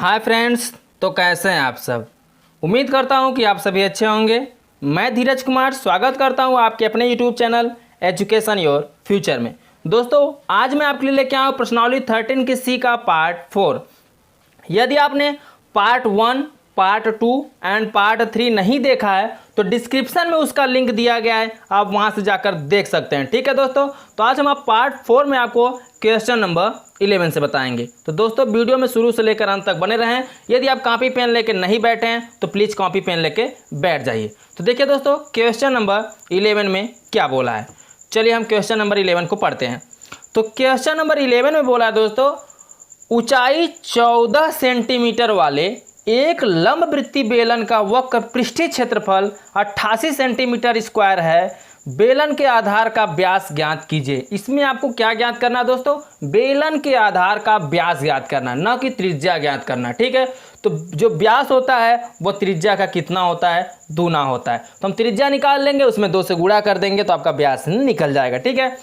Hi friends, तो कैसे हैं आप सब। उम्मीद करता हूं कि आप सभी अच्छे होंगे। मैं धीरज कुमार स्वागत करता हूं आपके अपने YouTube channel education your future में। दोस्तों, आज मैं आपके लिए लेके आया हूं प्रश्नावली 13 की सी का पार्ट 4। यदि आपने पार्ट 1, पार्ट 2 एंड पार्ट 3 नहीं देखा है तो डिस्क्रिप्शन में उसका लिंक दिया गया है, आप वहां से जाकर देख सकते हैं। ठीक है दोस्तों, तो आज हम आप पार्ट 4 में आपको क्वेश्चन नंबर 11 से बताएंगे। तो दोस्तों, वीडियो में शुरू से लेकर अंत तक बने रहें। यदि आप कॉपी पेन लेके नहीं बैठे हैं तो प्लीज़ कॉपी पेन लेके बैठ जाइए। तो देखिए दोस्तों, क्वेश्चन नंबर 11 में क्या बोला है। चलिए हम क्वेश्चन नंबर 11 को पढ़ते हैं। तो क्वेश्चन नंबर 11 में बोला है दोस्तों, ऊंचाई 14 सेंटीमीटर वाले एक लंबवृत्तीय बेलन का वक्र पृष्ठीय क्षेत्रफल 88 सेंटीमीटर स्क्वायर है। बेलन के आधार का व्यास ज्ञात कीजिए। इसमें आपको क्या ज्ञात करना है दोस्तों? बेलन के आधार का व्यास ज्ञात करना, न कि त्रिज्या ज्ञात करना। ठीक है, तो जो व्यास होता है वो त्रिज्या का कितना होता है? दूना होता है। तो हम त्रिज्या निकाल लेंगे, उसमें 2 से गुणा कर देंगे तो आपका व्यास निकल जाएगा। ठीक है,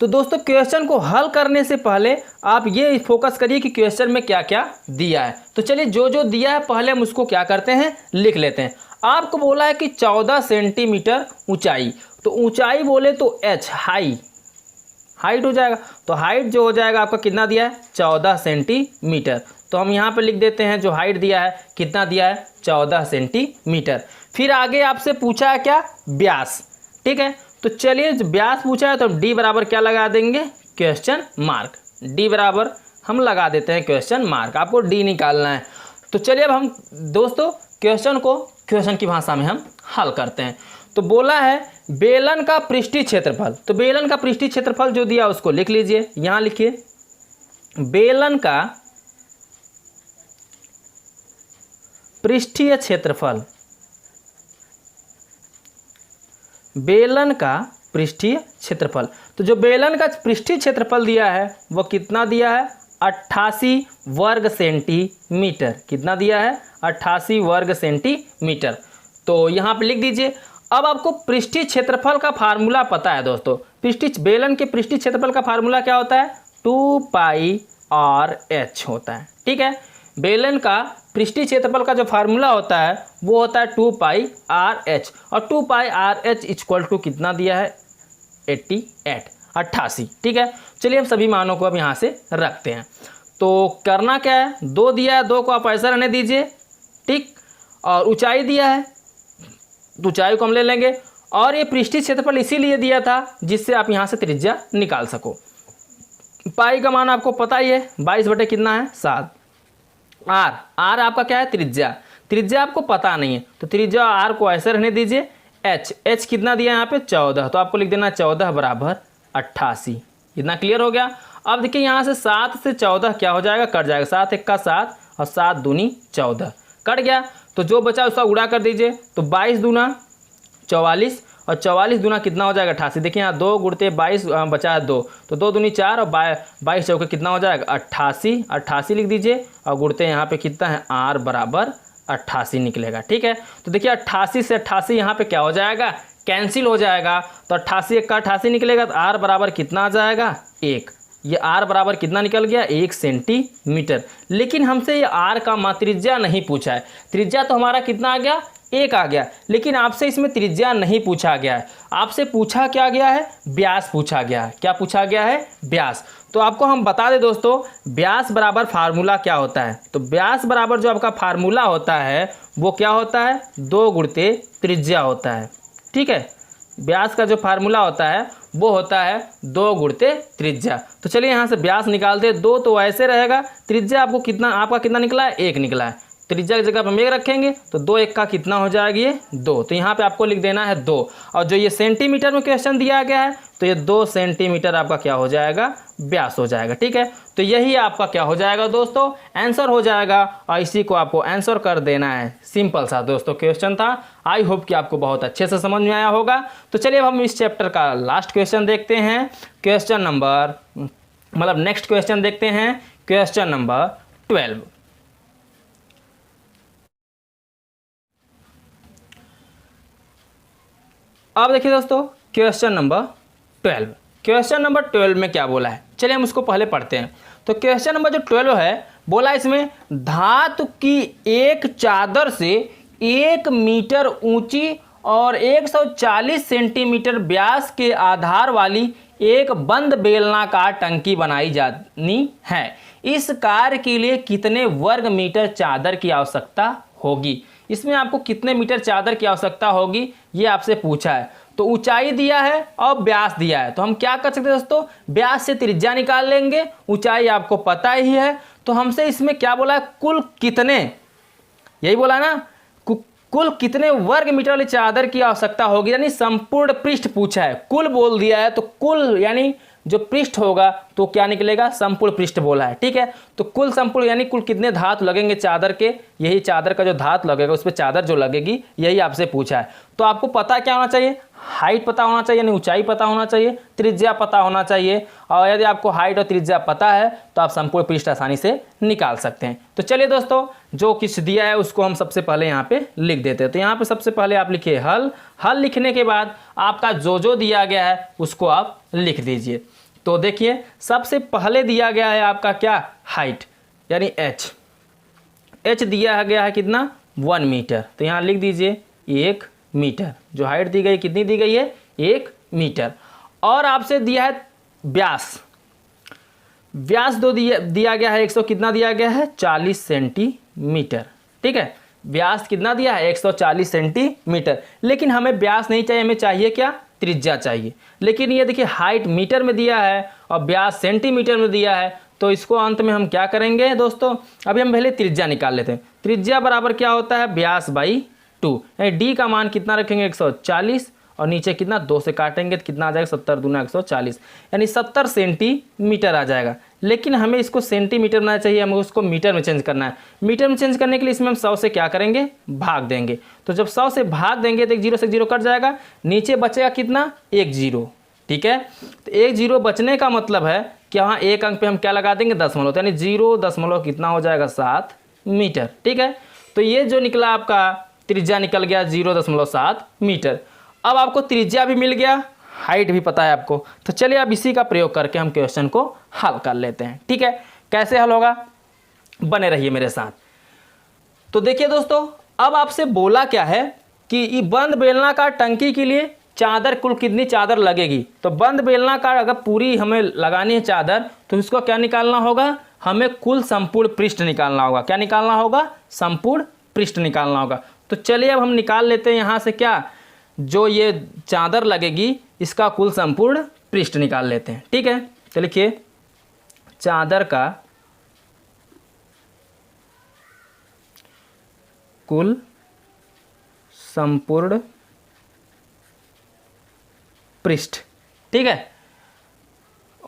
तो दोस्तों क्वेश्चन को हल करने से पहले आप ये फोकस करिए कि क्वेश्चन में क्या क्या दिया है। तो चलिए जो जो दिया है पहले हम उसको क्या करते हैं, लिख लेते हैं। आपको बोला है कि 14 सेंटीमीटर ऊंचाई, तो ऊंचाई बोले तो h हाइट हो जाएगा। तो हाइट जो हो जाएगा आपका कितना दिया है? 14 सेंटीमीटर। तो हम यहाँ पे लिख देते हैं जो हाइट दिया है कितना दिया है? 14 सेंटीमीटर। फिर आगे आपसे पूछा है क्या? व्यास। ठीक है, तो चलिए व्यास पूछा है तो डी बराबर क्या लगा देंगे? Question mark. डी बराबर हम लगा देते हैं क्वेश्चन मार्क, आपको डी निकालना है। तो चलिए अब हम दोस्तों क्वेश्चन को क्वेश्चन की भाषा में हम हल करते हैं। तो बोला है बेलन का पृष्ठीय क्षेत्रफल। तो बेलन का पृष्ठीय क्षेत्रफल जो दिया उसको लिख लीजिए, यहां लिखिए बेलन का पृष्ठीय क्षेत्रफल। बेलन का पृष्ठीय क्षेत्रफल, तो जो बेलन का पृष्ठीय क्षेत्रफल दिया है वो कितना दिया है? 88 वर्ग सेंटीमीटर। कितना दिया है? 88 वर्ग सेंटीमीटर। तो यहाँ पे लिख दीजिए। अब आपको पृष्ठीय क्षेत्रफल का फार्मूला पता है दोस्तों। बेलन के पृष्ठीय क्षेत्रफल का फार्मूला क्या होता है? 2πr/h होता है। ठीक है, बेलन का पृष्ठीय क्षेत्रफल का जो फार्मूला होता है वो होता है 2πr/h, और 2πr/h इक्वल टू कितना दिया है? 88। ठीक है, चलिए हम सभी मानों को अब यहाँ से रखते हैं। तो करना क्या है? 2 दिया है, 2 को आप ऐसा रहने दीजिए। ठीक, और ऊंचाई दिया है तो ऊंचाई को हम ले लेंगे, और ये पृष्ठीय क्षेत्रफल इसीलिए दिया था जिससे आप यहाँ से त्रिज्या निकाल सको। पाई का मान आपको पता ही है, 22 बटे कितना है? 7। आर आपका क्या है? त्रिज्या आपको पता नहीं है तो त्रिज्या आर को ऐसे रहने दीजिए। एच कितना दिया है यहाँ पे? 14, तो आपको लिख देना 14 बराबर 88। इतना क्लियर हो गया। अब देखिए यहाँ से 7 से 14 क्या हो जाएगा? कट जाएगा। 7 1 7 और 7 दूनी 14 कट गया। तो जो बचा उसका गुणा कर दीजिए। तो 22 दूना 44 और 44 दूना कितना हो जाएगा? 88। देखिए यहाँ 2 गुणते 22 बचा है 2, तो 2 दूनी 4 और 22 चौके कितना हो जाएगा? 88 लिख दीजिए, और गुणते यहाँ पे कितना है? आर बराबर 88 निकलेगा। ठीक है, तो देखिए 88 से 88 यहाँ पे क्या हो जाएगा? कैंसिल हो जाएगा। तो 88 1 का 88 निकलेगा, तो आर बराबर कितना आ जाएगा? 1। ये आर बराबर कितना निकल गया? 1 सेंटीमीटर। लेकिन हमसे ये आर का त्रिज्या नहीं पूछा है। त्रिज्या तो हमारा कितना आ गया? 1 आ गया। लेकिन आपसे इसमें त्रिज्या नहीं पूछा गया है, आपसे पूछा क्या गया है? व्यास पूछा गया है। क्या पूछा गया है? व्यास। तो आपको हम बता दें दोस्तों, व्यास बराबर फार्मूला क्या होता है। तो व्यास बराबर जो आपका फार्मूला होता है वो क्या होता है? 2 गुणित त्रिज्या होता है। ठीक है, व्यास का जो फार्मूला होता है वो होता है 2 गुणित त्रिज्या। तो चलिए यहाँ से व्यास निकालते हैं। 2 तो ऐसे रहेगा, त्रिज्या आपको कितना, आपका कितना निकला है? 1 निकला है। त्रिज्या की जगह पर हम 1 रखेंगे तो 2 1 का कितना हो जाएगा? ये 2। तो यहाँ पे आपको लिख देना है 2, और जो ये सेंटीमीटर में क्वेश्चन दिया गया है तो ये 2 सेंटीमीटर आपका क्या हो जाएगा? व्यास हो जाएगा। ठीक है, तो यही आपका क्या हो जाएगा दोस्तों? आंसर हो जाएगा, और इसी को आपको आंसर कर देना है। सिंपल सा दोस्तों क्वेश्चन था। आई होप कि आपको बहुत अच्छे से समझ में आया होगा। तो चलिए अब हम इस चैप्टर का लास्ट क्वेश्चन देखते हैं। क्वेश्चन नंबर नेक्स्ट क्वेश्चन देखते हैं, क्वेश्चन नंबर 12। अब देखिए दोस्तों क्वेश्चन नंबर 12 में क्या बोला है, चलिए हम उसको पहले पढ़ते हैं। तो क्वेश्चन नंबर जो 12 है बोला इसमें धातु की एक चादर से 1 मीटर ऊंची और 140 सेंटीमीटर व्यास के आधार वाली एक बंद बेलनाकार टंकी बनाई जानी है। इस कार्य के लिए कितने वर्ग मीटर चादर की आवश्यकता होगी? इसमें आपको कितने मीटर चादर की आवश्यकता होगी ये आपसे पूछा है। तो ऊंचाई दिया है और व्यास दिया है, तो हम क्या कर सकते हैं दोस्तों, व्यास से त्रिज्या निकाल लेंगे, ऊंचाई आपको पता ही है। तो हमसे इसमें क्या बोला है, कुल कितने, यही बोला ना, कुल कितने वर्ग मीटर वाली चादर की आवश्यकता होगी, यानी संपूर्ण पृष्ठ पूछा है। कुल बोल दिया है तो कुल यानी जो पृष्ठ होगा तो क्या निकलेगा, संपूर्ण पृष्ठ बोला है। ठीक है, तो कुल संपूर्ण यानी कुल कितने धातु लगेंगे चादर के, यही चादर का जो धातु लगेगा उस पर चादर जो लगेगी, यही आपसे पूछा है। तो आपको पता क्या होना चाहिए, हाइट पता होना चाहिए, यानी ऊंचाई पता होना चाहिए, त्रिज्या पता होना चाहिए। और यदि आपको हाइट और त्रिज्या पता है तो आप संपूर्ण पृष्ठ आसानी से निकाल सकते हैं। तो चलिए दोस्तों, जो कुछ दिया है उसको हम सबसे पहले यहाँ पे लिख देते हैं। तो यहाँ पे सबसे पहले आप लिखिए हल। हल लिखने के बाद आपका जो दिया गया है उसको आप लिख दीजिए। तो देखिए सबसे पहले दिया गया है आपका क्या, हाइट यानी एच दिया गया है कितना, 1 मीटर। तो यहाँ लिख दीजिए 1 मीटर। जो हाइट दी गई कितनी दी गई है, 1 मीटर। और आपसे दिया है व्यास, व्यास दिया गया है 100 कितना दिया गया है, 40 सेंटीमीटर। ठीक है, व्यास कितना दिया है, 140 सेंटीमीटर। लेकिन हमें व्यास नहीं चाहिए, हमें चाहिए क्या, त्रिज्या चाहिए। लेकिन ये देखिए हाइट मीटर में दिया है और व्यास सेंटीमीटर में दिया है, तो इसको अंत में हम क्या करेंगे दोस्तों, अभी हम पहले त्रिज्या निकाल लेते हैं। त्रिज्या बराबर क्या होता है, व्यास बाई 2, यानी डी का मान कितना रखेंगे, 140, और नीचे कितना 2 से काटेंगे तो कितना आ जाएगा, 70 दूना 140, यानी 70 सेंटीमीटर आ जाएगा। लेकिन हमें इसको सेंटीमीटर बनाना चाहिए, हमें उसको मीटर में चेंज करना है। मीटर में चेंज करने के लिए इसमें हम 100 से क्या करेंगे, भाग देंगे। तो जब 100 से भाग देंगे तो एक 0 से 0 कट जाएगा, नीचे बचेगा कितना, 1 0। ठीक है, तो 1 0 बचने का मतलब है कि वहाँ एक अंक पे हम क्या लगा देंगे, दशमलव, तो यानी 0 दशमलव कितना हो जाएगा, 7 मीटर। ठीक है, तो ये जो निकला आपका त्रिज्या निकल गया 0.7 मीटर। अब आपको त्रिज्या भी मिल गया, हाइट भी पता है आपको। तो चलिए अब इसी का प्रयोग करके हम क्वेश्चन को हल कर लेते हैं। ठीक है, कैसे हल होगा, बने रहिए मेरे साथ। तो देखिए दोस्तों, अब आपसे बोला क्या है कि बंद बेलनाकार टंकी के लिए चादर कुल कितनी चादर लगेगी। तो बंद बेलनाकार अगर पूरी हमें लगानी है चादर, तो इसको क्या निकालना होगा, हमें कुल संपूर्ण पृष्ठ निकालना होगा। क्या निकालना होगा, संपूर्ण पृष्ठ निकालना होगा। तो चलिए अब हम निकाल लेते हैं यहाँ से क्या, जो ये चादर लगेगी इसका कुल संपूर्ण पृष्ठ निकाल लेते हैं। ठीक है, तो लिखिए चादर का कुल संपूर्ण पृष्ठ। ठीक है,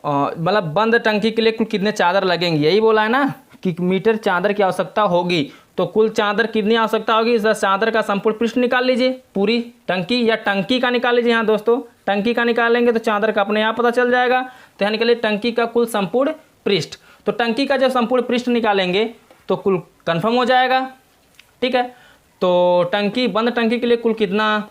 और मतलब बंद टंकी के लिए कुल कितने चादर लगेंगे, यही बोला है ना कि मीटर चादर की आवश्यकता होगी। तो कुल चादर कितनी आवश्यकता होगी, इस चादर का संपूर्ण पृष्ठ निकाल लीजिए, पूरी टंकी या टंकी का निकाल लीजिए। यहाँ दोस्तों टंकी का निकालेंगे तो चादर का अपने आप पता चल जाएगा। तो यहाँ निकालिए टंकी का कुल संपूर्ण पृष्ठ। तो टंकी का जब संपूर्ण पृष्ठ निकालेंगे तो कुल कन्फर्म हो जाएगा। ठीक है, तो टंकी बंद टंकी के लिए कुल कितना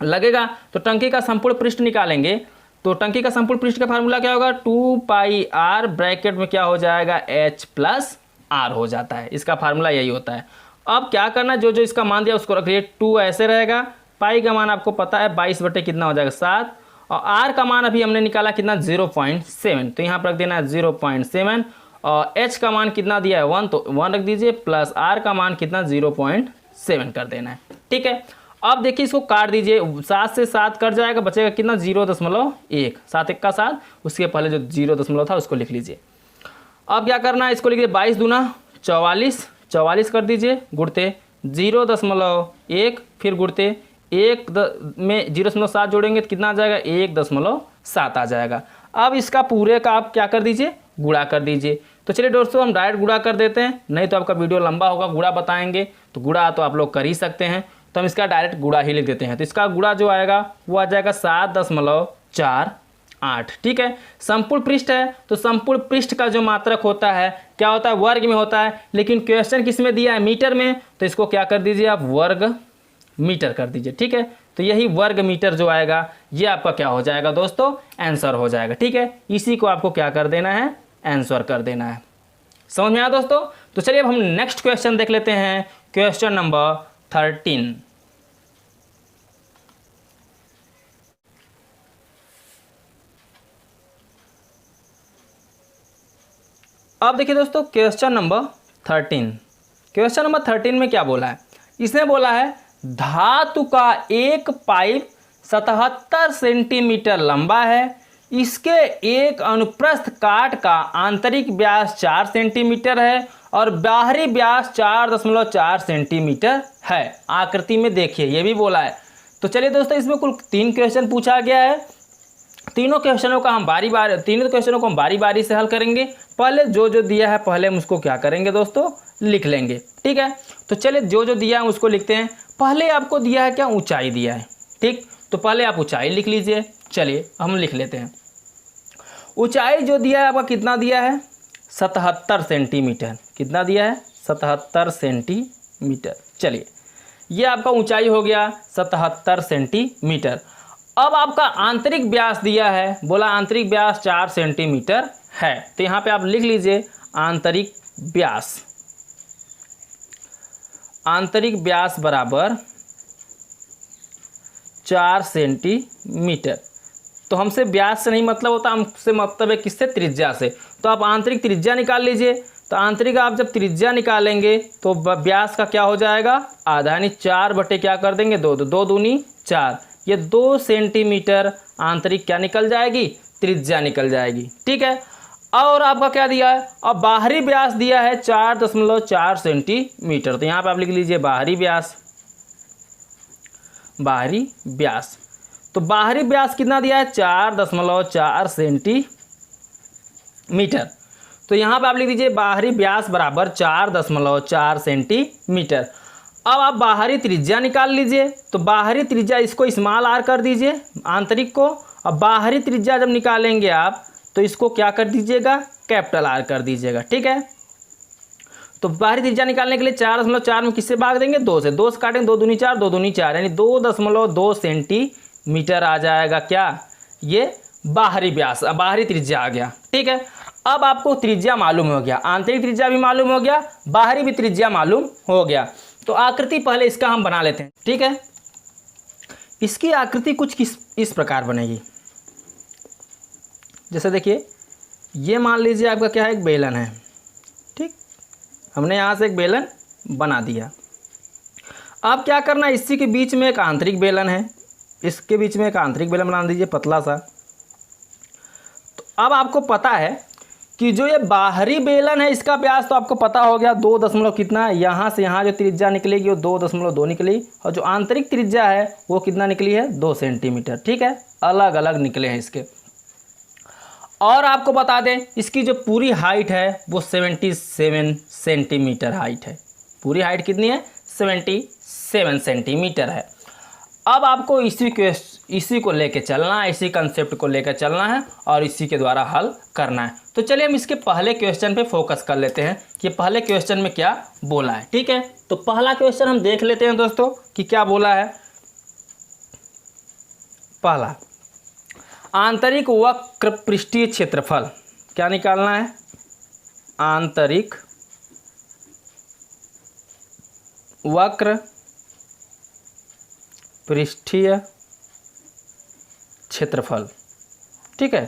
लगेगा, तो टंकी का संपूर्ण पृष्ठ निकालेंगे। तो टंकी का संपूर्ण पृष्ठ का फार्मूला क्या होगा, 2πr ब्रैकेट में क्या हो जाएगा, h+r हो जाता है। इसका फार्मूला यही होता है। अब क्या करना, जो इसका मान दिया उसको रख लीजिए, 2 ऐसे रहेगा, पाई का मान आपको पता है 22 बटे कितना हो जाएगा 7, और r का मान अभी हमने निकाला कितना 0.7, तो यहाँ पर रख देना है 0.7, और h का मान कितना दिया है 1, तो 1 रख दीजिए, प्लस r का मान कितना 0.7 कर देना है। ठीक है, अब देखिए इसको काट दीजिए, 7 से 7 कट जाएगा, बचेगा कितना 0.1, 7 1 का 7, उसके पहले जो 0 था उसको लिख लीजिए। अब क्या करना है, इसको लिखिए 22 दूना 44, 44 कर दीजिए, गुड़ते 0.1, फिर गुड़ते 1 में 0.7 जोड़ेंगे तो कितना आ जाएगा 1.7 आ जाएगा। अब इसका पूरे का आप क्या कर दीजिए, गुणा कर दीजिए। तो चलिए दोस्तों हम डायरेक्ट गुणा कर देते हैं, नहीं तो आपका वीडियो लंबा होगा, गुणा बताएंगे तो गुणा तो आप लोग कर ही सकते हैं। तो हम इसका डायरेक्ट गुणा ही लिख देते हैं। तो इसका गुणा जो आएगा वो आ जाएगा 7.48। ठीक है, संपूर्ण पृष्ठ है तो संपूर्ण पृष्ठ का जो मात्रक होता है क्या होता है, वर्ग में होता है। लेकिन क्वेश्चन किस में दिया है, मीटर में, तो इसको क्या कर दीजिए आप, वर्ग मीटर कर दीजिए। ठीक है, तो यही वर्ग मीटर जो आएगा ये आपका क्या हो जाएगा दोस्तों, आंसर हो जाएगा। ठीक है, इसी को आपको क्या कर देना है, आंसर कर देना है। समझ में आया दोस्तों। तो चलिए अब हम नेक्स्ट क्वेश्चन देख लेते हैं, क्वेश्चन नंबर 13। अब देखिए दोस्तों क्वेश्चन नंबर 13। क्वेश्चन नंबर 13 में क्या बोला है, इसने बोला है धातु का एक पाइप 77 सेंटीमीटर लंबा है, इसके एक अनुप्रस्थ काट का आंतरिक व्यास 4 सेंटीमीटर है और बाहरी व्यास 4.4 सेंटीमीटर है। आकृति में देखिए ये भी बोला है। तो चलिए दोस्तों इसमें कुल 3 क्वेश्चन पूछा गया है। तीनों क्वेश्चनों को हम बारी बारी से हल करेंगे। पहले जो जो दिया है पहले हम उसको क्या करेंगे दोस्तों, लिख लेंगे। ठीक है, तो चलिए जो जो दिया है उसको लिखते हैं। पहले आपको दिया है क्या, ऊंचाई दिया है। ठीक, तो पहले आप ऊंचाई लिख लीजिए। चलिए हम लिख लेते हैं। ऊंचाई जो दिया है आपका कितना दिया है, 77 सेंटीमीटर। कितना दिया है, 77 सेंटीमीटर। चलिए ये आपका ऊंचाई हो गया 77 सेंटीमीटर। अब आपका आंतरिक व्यास दिया है, बोला आंतरिक व्यास 4 सेंटीमीटर है। तो यहाँ पे आप लिख लीजिए आंतरिक व्यास। आंतरिक व्यास बराबर 4 सेंटीमीटर। तो हमसे व्यास से नहीं मतलब होता, हमसे मतलब है किससे, त्रिज्या से। तो आप आंतरिक त्रिज्या निकाल लीजिए। तो आंतरिक आप जब त्रिज्या निकालेंगे तो व्यास का क्या हो जाएगा, आधा, यानी 4 बटे क्या कर देंगे, 2 2 दूनी 4। ये 2 सेंटीमीटर आंतरिक क्या निकल जाएगी, त्रिज्या निकल जाएगी। ठीक है, और आपका क्या दिया है, अब बाहरी व्यास दिया है 4.4 सेंटीमीटर। तो यहाँ पे आप लिख लीजिए बाहरी व्यास। बाहरी व्यास, तो बाहरी व्यास कितना दिया है, 4.4 सेंटीमीटर। तो यहाँ पे आप लिख दीजिए बाहरी व्यास बराबर 4.4 सेंटीमीटर। अब आप बाहरी त्रिज्या निकाल लीजिए। तो बाहरी त्रिज्या इसको स्मॉल आर कर दीजिए आंतरिक को। अब बाहरी त्रिज्या जब निकालेंगे आप तो इसको क्या कर दीजिएगा, कैपिटल आर कर दीजिएगा। ठीक है, तो बाहरी त्रिज्या निकालने के लिए 4.4 में किससे भाग देंगे, 2 से। 2 से काटेंगे, 2 दूनी 4, 2 दूनी 4, यानी 2.2 सेंटीमीटर आ जाएगा क्या, ये बाहरी व्यास, बाहरी त्रिज्या आ गया। ठीक है, अब आपको त्रिज्या मालूम हो गया, आंतरिक त्रिज्या भी मालूम हो गया, बाहरी भी त्रिज्या मालूम हो गया। तो आकृति पहले इसका हम बना लेते हैं। ठीक है, इसकी आकृति कुछ इस प्रकार बनेगी। जैसे देखिए ये मान लीजिए आपका क्या है, एक बेलन है। ठीक, हमने यहाँ से एक बेलन बना दिया। अब क्या करना है, इसी के बीच में एक आंतरिक बेलन है, इसके बीच में एक आंतरिक बेलन बना दीजिए पतला सा। तो अब आपको पता है कि जो ये बाहरी बेलन है इसका व्यास तो आपको पता हो गया 2 दशमलव कितना है, यहाँ से यहाँ जो त्रिज्या निकलेगी वो 2.2 निकली, और जो आंतरिक त्रिज्या है वो कितना निकली है, 2 सेंटीमीटर। ठीक है, अलग अलग निकले हैं इसके। और आपको बता दें इसकी जो पूरी हाइट है वो 77 सेंटीमीटर हाइट है। पूरी हाइट कितनी है, 77 सेंटीमीटर है। अब आपको इसी को लेके चलना है, इसी कंसेप्ट को लेकर चलना है और इसी के द्वारा हल करना है। तो चलिए हम इसके पहले क्वेश्चन पे फोकस कर लेते हैं कि पहले क्वेश्चन में क्या बोला है। ठीक है, तो पहला क्वेश्चन हम देख लेते हैं दोस्तों कि क्या बोला है। पहला, आंतरिक वक्र पृष्ठीय क्षेत्रफल क्या निकालना है, आंतरिक वक्र पृष्ठीय क्षेत्रफल। ठीक है,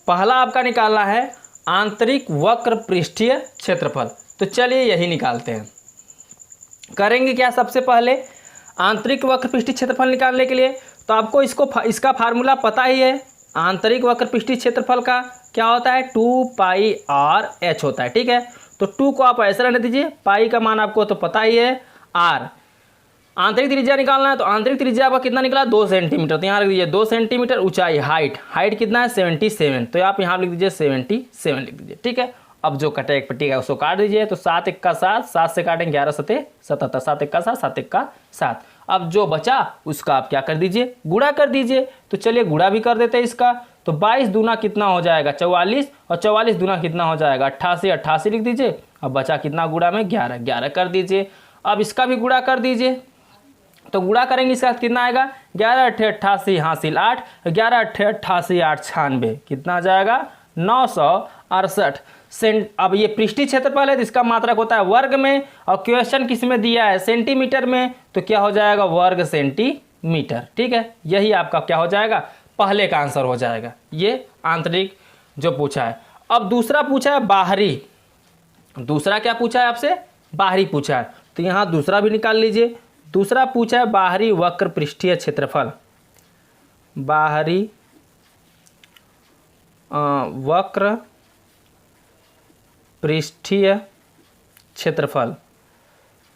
पहला आपका निकालना है आंतरिक वक्र पृष्ठीय क्षेत्रफल। तो चलिए यही निकालते हैं। करेंगे क्या, सबसे पहले आंतरिक वक्र पृष्ठीय क्षेत्रफल निकालने के लिए तो आपको इसका फार्मूला पता ही है। आंतरिक वक्र पृष्ठीय क्षेत्रफल का क्या होता है, 2πr/h होता है। ठीक है, तो 2 को आप ऐसे रहने दीजिए, पाई का मान आपको तो पता ही है, r। आंतरिक त्रिज्या निकालना है तो आंतरिक त्रिज्या आपका कितना निकला, 2 सेंटीमीटर। तो यहाँ लिख दीजिए 2 सेंटीमीटर। ऊंचाई, हाइट कितना है, 77। तो आप यहाँ लिख दीजिए 77 लिख दीजिए। ठीक है, अब जो कटे एक पट्टी है उसको काट दीजिए। तो 7 × 7, 7 से काटेंगे 11 × 7 77, 7 × 7, 7 × 7। अब जो बचा उसका आप क्या कर दीजिए, गुणा कर दीजिए। तो चलिए गुणा भी कर देते हैं इसका। तो 22 दूना कितना हो जाएगा, 44, और 44 दूना कितना हो जाएगा, 88, 88 लिख दीजिए। अब बचा कितना गुणा में, 11, 11 कर दीजिए। अब इसका भी गुणा कर दीजिए। तो गुणा करेंगे इसका कितना आएगा, 11 × 8 = 88 हासिल 8, 11 × 8 = 88 8 96 कितना आ जाएगा, 968। अब ये पृष्ठीय क्षेत्रफल है तो इसका मात्रक होता है वर्ग में, और क्वेश्चन किस में दिया है, सेंटीमीटर में, तो क्या हो जाएगा, वर्ग सेंटीमीटर। ठीक है, यही आपका क्या हो जाएगा, पहले का आंसर हो जाएगा, ये आंतरिक जो पूछा है। अब दूसरा पूछा है बाहरी, दूसरा क्या पूछा है आपसे, बाहरी पूछा है, तो यहाँ दूसरा भी निकाल लीजिए। दूसरा पूछा है बाहरी वक्र पृष्ठीय क्षेत्रफल, बाहरी वक्र पृष्ठीय क्षेत्रफल,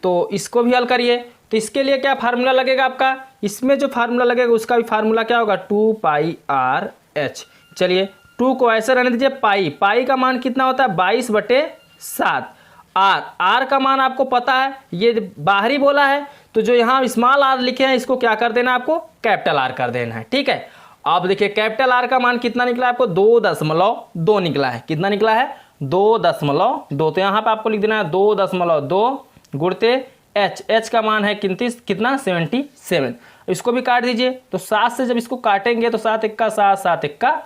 तो इसको भी हल करिए। तो इसके लिए क्या फार्मूला लगेगा आपका, इसमें जो फार्मूला लगेगा उसका भी फार्मूला क्या होगा, 2πr/h। चलिए 2 को ऐसे रहने दीजिए, पाई का मान कितना होता है, 22/7। आर का मान आपको पता है, ये बाहरी बोला है, तो जो यहाँ स्मॉल आर लिखे हैं इसको क्या कर देना है, आपको कैपिटल आर कर देना है। ठीक है, अब देखिए कैपिटल आर का मान कितना निकला है आपको, 2.2 निकला है। कितना निकला है, 2.2। तो यहाँ पे आपको लिख देना है 2.2 गुणते एच का मान है कितना 77। इसको भी काट दीजिए, तो 7 से जब इसको काटेंगे तो 7 1 का 7, 7 1 का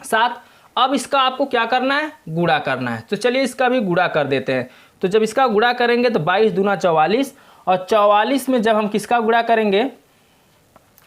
7। अब इसका आपको क्या करना है, गुणा करना है। तो चलिए इसका भी गुणा कर देते हैं। तो जब इसका गुणा करेंगे तो 22 दूना 44, और 44 में जब हम किसका गुणा करेंगे,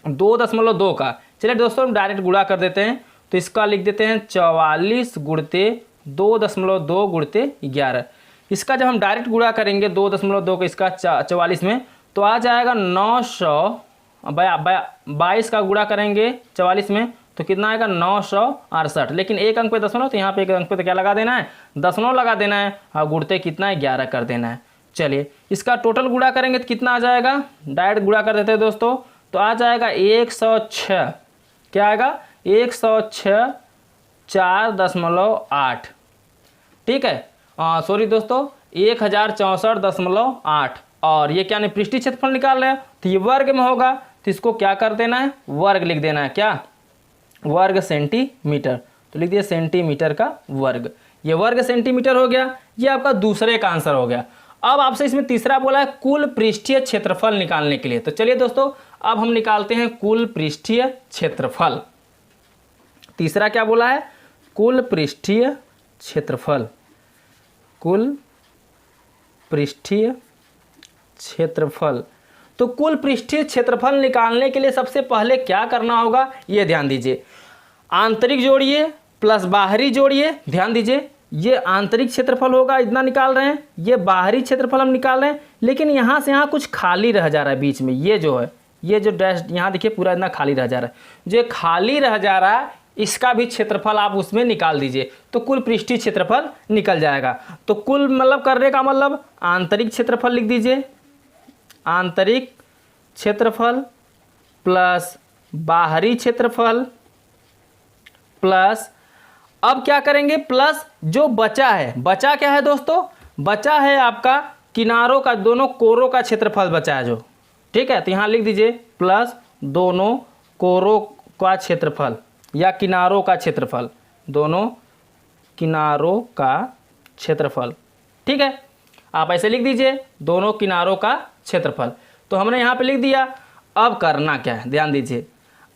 2.2 का। चलिए दोस्तों हम डायरेक्ट गुणा कर देते हैं, तो इसका लिख देते हैं 44 गुणते 2.2 गुणते 11। इसका जब हम डायरेक्ट गुणा करेंगे 2.2 को इसका 44 में, तो आ जाएगा 900। 22 का गुणा करेंगे 44 में तो कितना आएगा, 968। लेकिन एक अंक पे दशमलव, तो यहाँ पे एक अंक पे तो क्या लगा देना है, दशमलव लगा देना है, और गुणते कितना है, 11 कर देना है। चलिए इसका टोटल गुणा करेंगे तो कितना आ जाएगा, डायरेक्ट गुणा कर देते हैं दोस्तों, तो आ जाएगा 106। क्या आएगा, 106 4.8। ठीक है, सॉरी दोस्तों 1064.8। और ये क्या नहीं, पृष्ठीय क्षेत्रफल निकाल रहे हैं तो ये वर्ग में होगा, तो इसको क्या कर देना है, वर्ग लिख देना है, क्या, वर्ग सेंटीमीटर। तो लिख दिया सेंटीमीटर का वर्ग, ये वर्ग सेंटीमीटर हो गया। ये आपका दूसरे का आंसर हो गया। अब आपसे इसमें तीसरा बोला है कुल पृष्ठीय क्षेत्रफल निकालने के लिए। तो चलिए दोस्तों अब हम निकालते हैं कुल पृष्ठीय क्षेत्रफल। तीसरा क्या बोला है, कुल पृष्ठीय क्षेत्रफल, कुल पृष्ठीय क्षेत्रफल। तो कुल पृष्ठीय क्षेत्रफल निकालने के लिए सबसे पहले क्या करना होगा, ये ध्यान दीजिए। आंतरिक जोड़िए प्लस बाहरी जोड़िए, ध्यान दीजिए, ये आंतरिक क्षेत्रफल होगा, इतना निकाल रहे हैं, ये बाहरी क्षेत्रफल हम निकाल रहे हैं, लेकिन यहाँ से यहाँ कुछ खाली रह जा रहा है बीच में, ये जो है, ये जो डैश यहाँ देखिए पूरा इतना खाली रह जा रहा है, जो खाली रह जा रहा है इसका भी क्षेत्रफल आप उसमें निकाल दीजिए, तो कुल पृष्ठीय क्षेत्रफल निकल जाएगा। तो कुल मतलब करने का मतलब आंतरिक क्षेत्रफल लिख दीजिए, आंतरिक क्षेत्रफल प्लस बाहरी क्षेत्रफल प्लस, अब क्या करेंगे, प्लस जो बचा है, बचा क्या है दोस्तों, बचा है आपका किनारों का, दोनों कोरों का क्षेत्रफल बचा है जो, ठीक है, तो यहाँ लिख दीजिए प्लस दोनों कोरों का क्षेत्रफल या किनारों का क्षेत्रफल, दोनों किनारों का क्षेत्रफल। ठीक है, आप ऐसे लिख दीजिए दोनों किनारों का क्षेत्रफल। तो हमने यहाँ पे लिख दिया। अब करना क्या है, ध्यान दीजिए,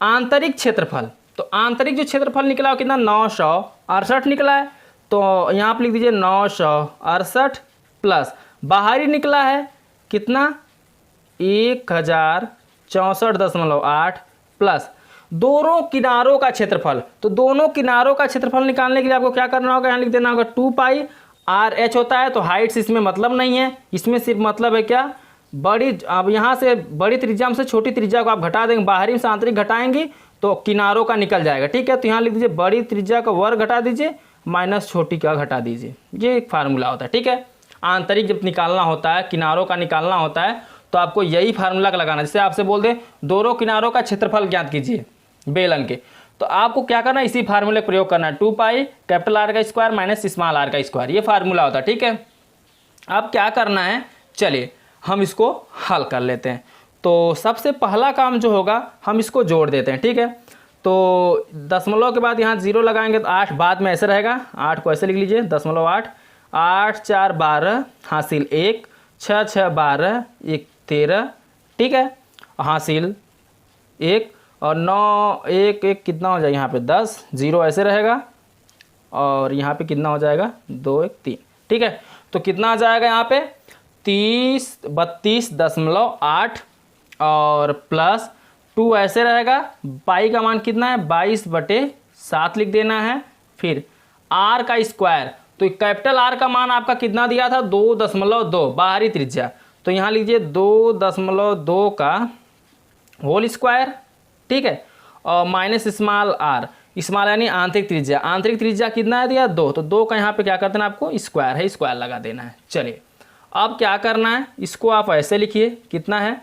आंतरिक क्षेत्रफल, तो आंतरिक जो क्षेत्रफल निकला हो कितना, 968 निकला है, तो यहाँ पे लिख दीजिए 968 प्लस बाहरी निकला है कितना, 1064.8 प्लस दोनों किनारों का क्षेत्रफल। तो दोनों किनारों का क्षेत्रफल निकालने के लिए आपको क्या करना होगा, यहाँ लिख देना होगा 2πr/h होता है, तो हाइट्स इसमें मतलब नहीं है, इसमें सिर्फ मतलब है क्या, बड़ी, अब यहाँ से बड़ी त्रिज्या से छोटी त्रिज्या को आप घटा देंगे, बाहरी से आंतरिक घटाएंगे तो किनारों का निकल जाएगा। ठीक है, तो यहाँ लिख दीजिए बड़ी त्रिज्या का वर्ग घटा दीजिए माइनस छोटी का घटा दीजिए, ये एक फार्मूला होता है। ठीक है, आंतरिक जब निकालना होता है, किनारों का निकालना होता है, तो आपको यही फार्मूला लगाना है। जैसे आपसे बोल दें दोनों किनारों का क्षेत्रफल ज्ञात कीजिए बेलन के, तो आपको क्या करना है, इसी फार्मूले का प्रयोग करना है, 2π कैपिटल आर का स्क्वायर माइनस स्मॉल आर का स्क्वायर, ये फार्मूला होता है। ठीक है, अब क्या करना है, चलिए हम इसको हल कर लेते हैं। तो सबसे पहला काम जो होगा हम इसको जोड़ देते हैं। ठीक है, तो दशमलव के बाद यहाँ 0 लगाएंगे तो 8 बाद में ऐसे रहेगा, 8 को ऐसे लिख लीजिए, 0.8, 8 4 12 हासिल 1, 6 6 12 1 13, ठीक है, हासिल 1, और 9 1 1 कितना हो जाए यहाँ पे 10, 0 ऐसे रहेगा, और यहाँ पे कितना हो जाएगा 2 1 3। ठीक है, तो कितना आ जाएगा यहाँ पे 32.8 और प्लस 2 ऐसे रहेगा। पाई का मान कितना है 22/7 लिख देना है। फिर आर का स्क्वायर, तो कैपिटल आर का मान आपका कितना दिया था 2.2 बाहरी त्रिज्या, तो यहाँ लीजिए 2.2 का होल स्क्वायर। ठीक है, और माइनस स्मॉल आर, स्मॉल यानी आंतरिक त्रिज्या, आंतरिक त्रिज्या कितना है दिया 2, तो 2 का यहाँ पे क्या करते हैं आपको स्क्वायर है, स्क्वायर लगा देना है। चलिए अब क्या करना है, इसको आप ऐसे लिखिए कितना है,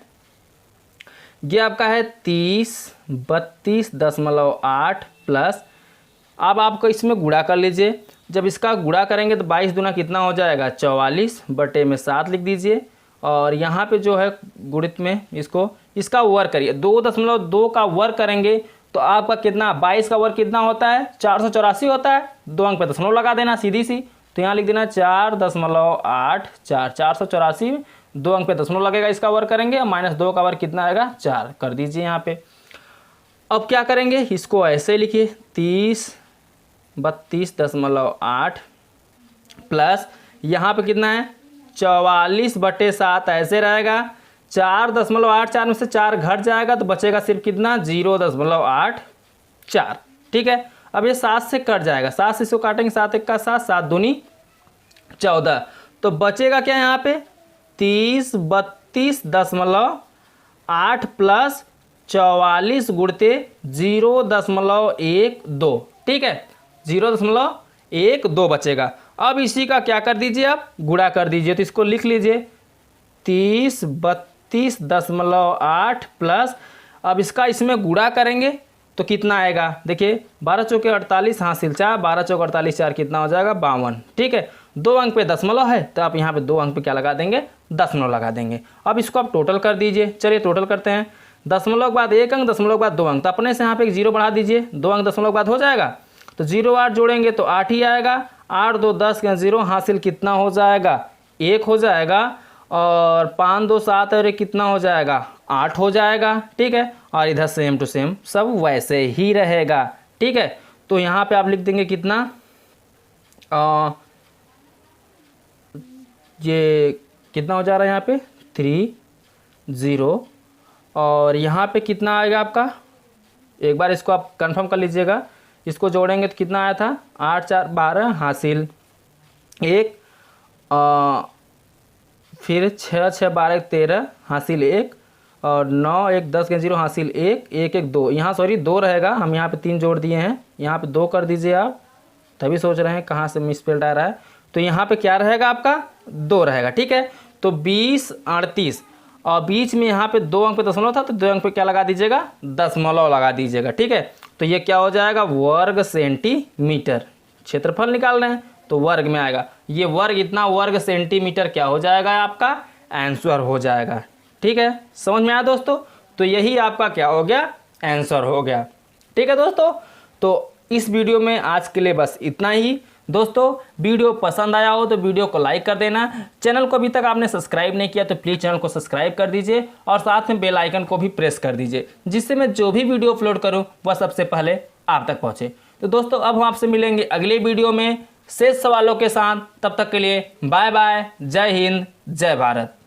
ये आपका है 32.8 प्लस, अब आपको इसमें गुणा कर लीजिए। जब इसका गुणा करेंगे तो 22 दूना कितना हो जाएगा 44/7 लिख दीजिए। और यहाँ पे जो है गुणित में इसका वर्ग करिए, 2.2 का वर्ग करेंगे तो आपका कितना 22 का वर्ग कितना होता है 484 होता है। 2 अंक पे दशमलव लगा देना सीधी सी, तो यहाँ लिख देना 4.84, 484, 2 अंक पे दशमलव लगेगा, इसका वर्ग करेंगे और -2 का वर्ग कितना आएगा 4 कर दीजिए यहाँ पे। अब क्या करेंगे, इसको ऐसे लिखिए 32.8 प्लस यहाँ पे कितना है 44/7 ऐसे रहेगा। 4.84 में से 4 घट जाएगा तो बचेगा सिर्फ कितना 0.84। ठीक है, अब ये 7 से कट जाएगा, 7 से इसको काटेंगे 7 1 का 7, 7 दूनी 14, तो बचेगा क्या यहाँ पे 32.8 प्लस 44 गुणते 0.12। ठीक है, 0.12 बचेगा। अब इसी का क्या कर दीजिए, आप गुणा कर दीजिए, तो इसको लिख लीजिए 32.8 प्लस, अब इसका इसमें गुणा करेंगे तो कितना आएगा, देखिए 12 चौके 48 हासिल 4, 12 चौके 48 4 कितना हो जाएगा 52। ठीक है, 2 अंक पे दशमलव है तो आप यहाँ पे 2 अंक पे क्या लगा देंगे दशमलव लगा देंगे। अब इसको आप टोटल कर दीजिए, चलिए टोटल करते हैं। दशमलव के बाद 1 अंक, दशमलव के बाद 2 अंक, तो अपने से यहाँ पे एक 0 बढ़ा दीजिए, 2 अंक दशमलव के बाद हो जाएगा, तो 0 8 जोड़ेंगे तो 8 ही आएगा। 8 2 10 का 0 हासिल कितना हो जाएगा 1 हो जाएगा, और 5 2 7 और 1 कितना हो जाएगा 8 हो जाएगा। ठीक है, और इधर सेम टू सेम सब वैसे ही रहेगा। ठीक है, तो यहाँ पे आप लिख देंगे कितना ये कितना हो जा रहा है यहाँ पे 30, और यहाँ पे कितना आएगा आपका, एक बार इसको आप कंफर्म कर लीजिएगा। इसको जोड़ेंगे तो कितना आया था 8 4 12 हासिल 1, फिर 6 6 12 13 हासिल 1, और 9 1 10 के 0 हासिल 1 1 1 2, यहाँ सॉरी 2 रहेगा, हम यहाँ पे 3 जोड़ दिए हैं, यहाँ पे 2 कर दीजिए आप, तभी सोच रहे हैं कहाँ से मिसस्पेल्ड आ रहा है, तो यहाँ पे क्या रहेगा आपका 2 रहेगा। ठीक है, तो 20 38, और बीच में यहाँ पे 2 अंक पे दशमलव था तो 2 अंक पे क्या लगा दीजिएगा दशमलव लगा दीजिएगा। ठीक है, तो ये क्या हो जाएगा वर्ग सेंटीमीटर, क्षेत्रफल निकाल रहे हैं तो वर्ग में आएगा, ये वर्ग इतना वर्ग सेंटीमीटर क्या हो जाएगा आपका आंसर हो जाएगा। ठीक है, समझ में आया दोस्तों, तो यही आपका क्या हो गया आंसर हो गया। ठीक है दोस्तों, तो इस वीडियो में आज के लिए बस इतना ही। दोस्तों वीडियो पसंद आया हो तो वीडियो को लाइक कर देना, चैनल को अभी तक आपने सब्सक्राइब नहीं किया तो प्लीज़ चैनल को सब्सक्राइब कर दीजिए, और साथ में बेल आइकन को भी प्रेस कर दीजिए, जिससे मैं जो भी वीडियो अपलोड करूं वह सबसे पहले आप तक पहुंचे। तो दोस्तों अब हम आपसे मिलेंगे अगले वीडियो में शेष सवालों के साथ, तब तक के लिए बाय बाय, जय हिंद जय भारत।